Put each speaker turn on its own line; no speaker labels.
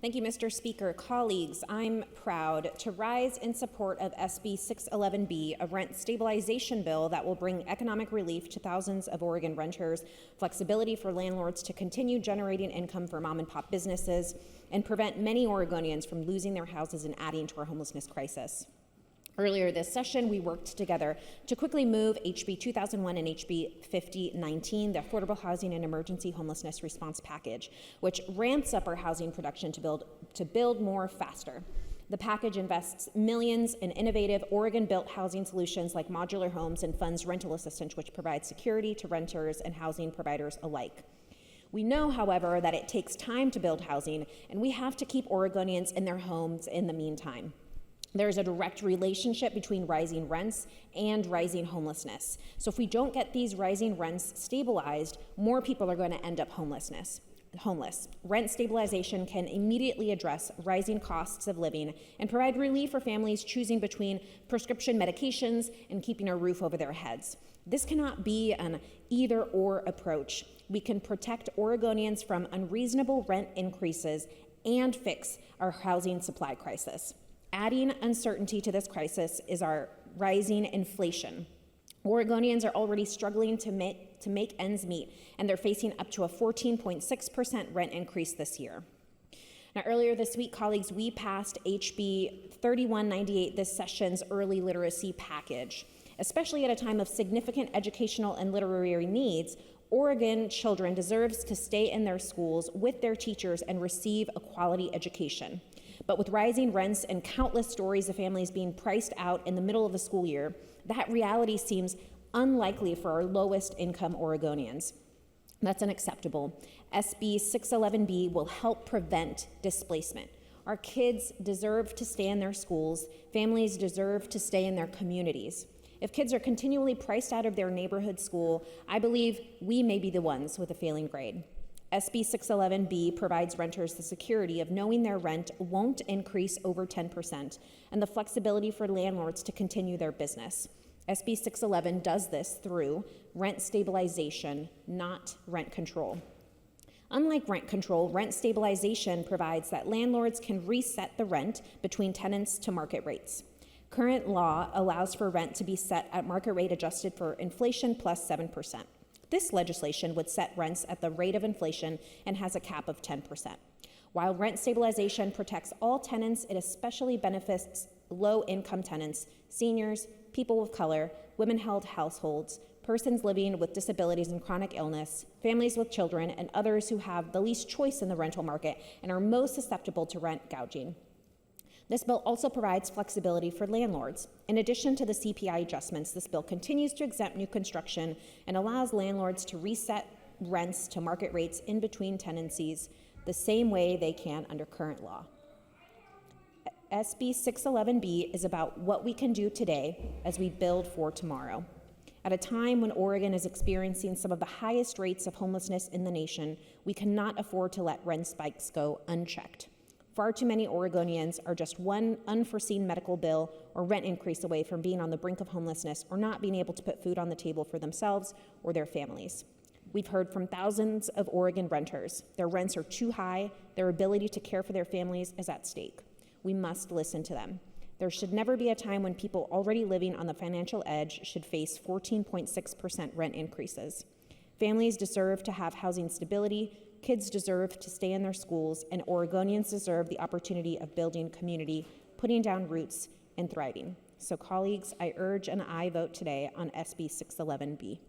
Thank you, Mr. Speaker. Colleagues, I'm proud to rise in support of SB 611B, a rent stabilization bill that will bring economic relief to thousands of Oregon renters, flexibility for landlords to continue generating income for mom and pop businesses, and prevent many Oregonians from losing their houses and adding to our homelessness crisis. Earlier this session, we worked together to quickly move HB 2001 and HB 5019, the Affordable Housing and Emergency Homelessness Response Package, which ramps up our housing production to build more faster. The package invests millions in innovative Oregon-built housing solutions like modular homes and funds rental assistance, which provides security to renters and housing providers alike. We know, however, that it takes time to build housing, and we have to keep Oregonians in their homes in the meantime. There's a direct relationship between rising rents and rising homelessness. So if we don't get these rising rents stabilized, more people are going to end up homeless. Rent stabilization can immediately address rising costs of living and provide relief for families choosing between prescription medications and keeping a roof over their heads. This cannot be an either-or approach. We can protect Oregonians from unreasonable rent increases and fix our housing supply crisis. Adding uncertainty to this crisis is our rising inflation. Oregonians are already struggling to make ends meet, and they're facing up to a 14.6% rent increase this year. Now, earlier this week, colleagues, we passed HB 3198, this session's early literacy package. Especially at a time of significant educational and literary needs, Oregon children deserve to stay in their schools with their teachers and receive a quality education. But with rising rents and countless stories of families being priced out in the middle of the school year, that reality seems unlikely for our lowest income Oregonians. That's unacceptable. SB 611B will help prevent displacement. Our kids deserve to stay in their schools. Families deserve to stay in their communities. If kids are continually priced out of their neighborhood school, I believe we may be the ones with a failing grade. SB 611B provides renters the security of knowing their rent won't increase over 10% and the flexibility for landlords to continue their business. SB 611 does this through rent stabilization, not rent control. Unlike rent control, rent stabilization provides that landlords can reset the rent between tenants to market rates. Current law allows for rent to be set at market rate adjusted for inflation plus 7%. This legislation would set rents at the rate of inflation and has a cap of 10%. While rent stabilization protects all tenants, it especially benefits low-income tenants, seniors, people of color, women-held households, persons living with disabilities and chronic illness, families with children, and others who have the least choice in the rental market and are most susceptible to rent gouging. This bill also provides flexibility for landlords. In addition to the CPI adjustments, this bill continues to exempt new construction and allows landlords to reset rents to market rates in between tenancies the same way they can under current law. SB 611B is about what we can do today as we build for tomorrow. At a time when Oregon is experiencing some of the highest rates of homelessness in the nation, we cannot afford to let rent spikes go unchecked. Far too many Oregonians are just one unforeseen medical bill or rent increase away from being on the brink of homelessness or not being able to put food on the table for themselves or their families. We've heard from thousands of Oregon renters. Their rents are too high. Their ability to care for their families is at stake. We must listen to them. There should never be a time when people already living on the financial edge should face 14.6% rent increases. Families deserve to have housing stability. Kids deserve to stay in their schools, and Oregonians deserve the opportunity of building community, putting down roots, and thriving. So colleagues, I urge an aye vote today on SB 611B.